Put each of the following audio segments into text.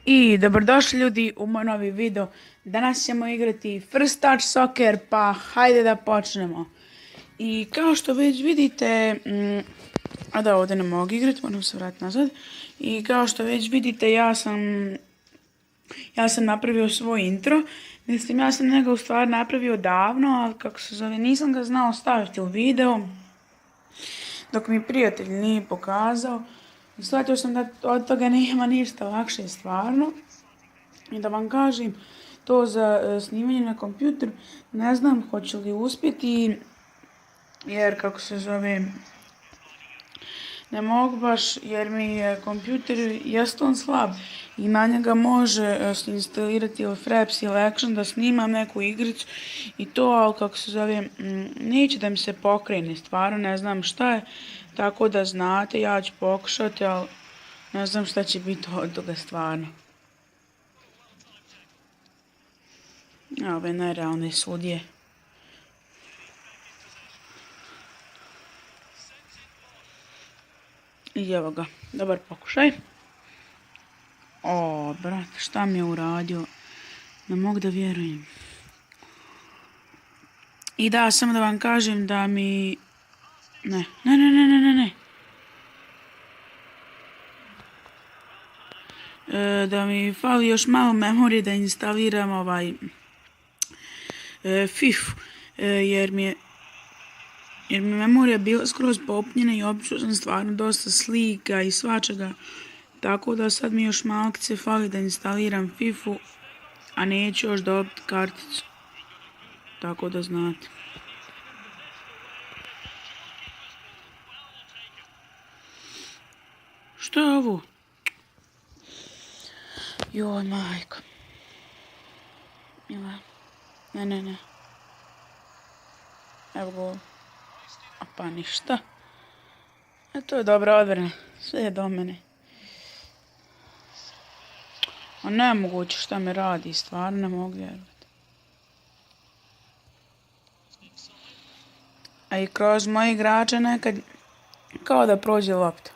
I dobrodošli ljudi u moj novi video. Danas ćemo igrati First Touch Soccer, pa hajde da počnemo. I kao što već vidite, a da, ovdje ne mogu igrati, moram se vratiti nazad. I kao što već vidite, ja sam napravio svoj intro. Mislim, ja sam njega u stvari napravio davno, ali kako se zove, nisam ga znao staviti u video, dok mi prijatelj nije pokazao. I shvatio sam da od toga nema ništa lakše stvarno. I da vam kažem, to za snimanje na kompjuter, ne znam hoće li uspjeti, jer kako se zove, ne mogu baš, jer mi je kompjuter jest on slab i na njega može se instalirati ili Fraps ili Action da snimam neku igricu i to, ali kako se zove, neće da mi se pokrene, stvarno ne znam šta je, tako da znate, ja ću pokušati, ali ne znam šta će biti od toga stvarno. Ove nerealne sudije. I evo ga, dobar pokušaj. O, brate, šta mi je uradio? Ne mogu da vjerujem. I da, samo da vam kažem da mi... Ne. Da mi fali još malo memorije da instaliram FIFA, jer mi je memorija bila skroz popunjena i obično sam stvarno dosta slika i svačega. Tako da sad mi još malo se fali da instaliram FIFA, a neću još dobiti karticu. Tako da znate. Što je ovo? Joj, majko. Ne. Evo gol. A pa ništa. To je dobra odbrana. Sve je do mene. A nemoguće šta me radi, stvarno ne mogu vjerovati. A i kroz moje igrače nekad kao da prođe lopta.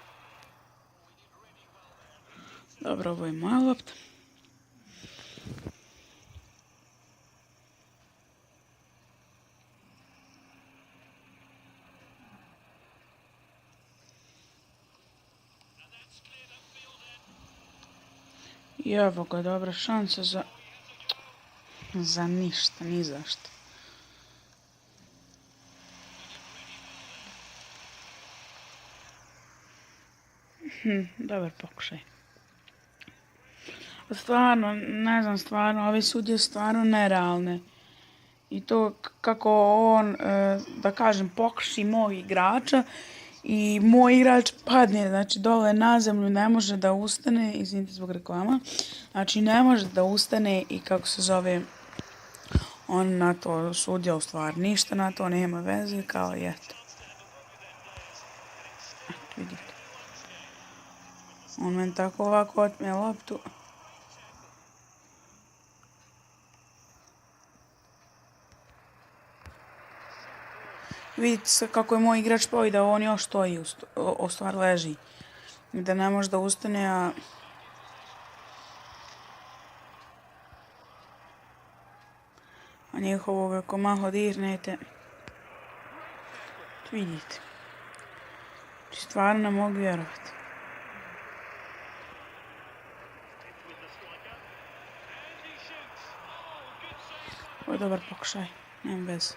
Dobro, ovo je moja lopta. I evo ga, dobra šansa za ništa, ni zašto. Dobar pokušaj. Stvarno, ne znam, stvarno, ove sudje stvarno nerealne. I to kako on, da kažem, pokrši moj igrača i moj igrač padne, znači dole na zemlju, ne može da ustane, izvinite zbog reklama, znači ne može da ustane i kako se zove, on na to sudja u stvari ništa, na to nema veze, kao i eto. Eto, vidite. On meni tako ovako otme loptu. Vidite se kako je moj igrač pao i da on još stoji, u stvari leži. I da ne može da ustane, a... A njihovo ako malo dirnete... Vidite. Stvarno ne mogu vjerovati. Ovo je dobar pokušaj, nema veze.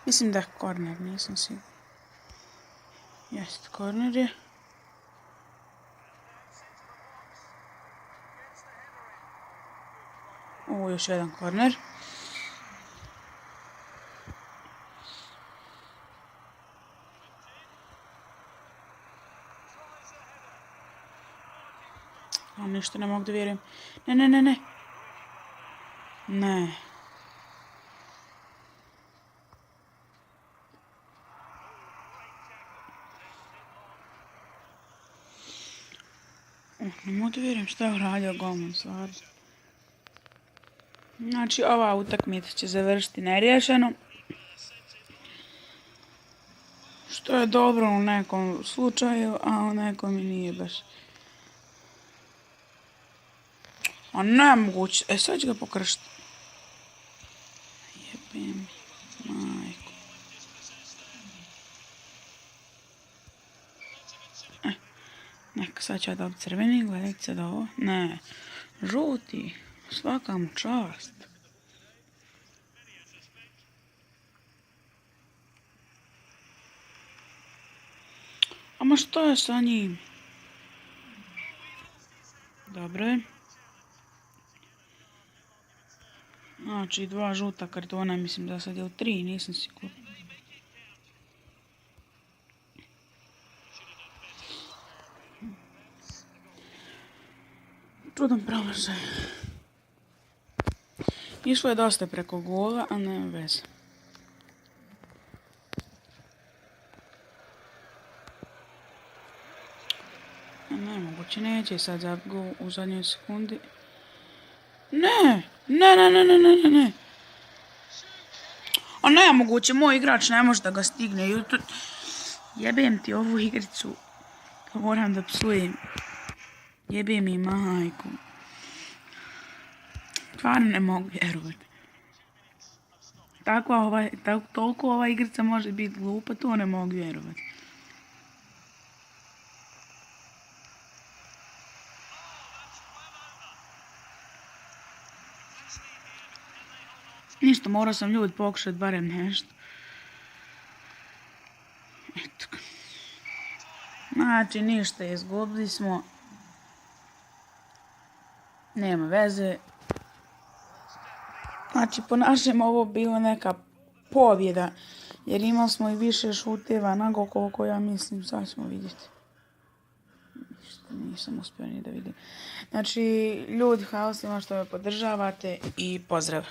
Mislim da je korner, nisam siguran. Jeste, korner je. Ovo još jedan korner. A ništa ne mogu da vjerujem. Ne. Ne. Ne mogu da vjerujem šta je uradio golman, stvarno. Znači, ova utakmica će završiti neriješeno. Što je dobro u nekom slučaju, a u nekom i nije baš. A nemoguće. Sad ću ga pokršiti. Jebim. Majko. Neka, sad ću ja dobiti crveni, gledajte sad ovo. Ne, žuti. Svaka mu čast. Ama što je sa njim? Dobro je. Znači, 2 žuta kartona, mislim da sad je u 3, nisam siguran. Čudan promašaj. Išlo je dosta preko gola, a nema veze. Nemoguće, neće sad za gol u zadnjoj sekundi. Ne! Ne! A nemoguće, moj igrač ne može da ga stigne. Jebem ti ovu igricu. Moram da psujem. Jebem mi majku. Stvarno ne mogu vjerovati. Toliko ova igrica može biti glupa, to ne mogu vjerovati. Ništa, morao sam ljudi pokušati barem nešto. Eto. Znači, ništa, izgubili smo. Nema veze. Znači, po našem ovo bilo neka pobjeda. Jer imali smo i više šuteva nego koliko ja mislim, sad ćemo vidjeti. Ništa, nisam uspio ni da vidim. Znači, ljudi, hvala svima što me podržavate i pozdrav.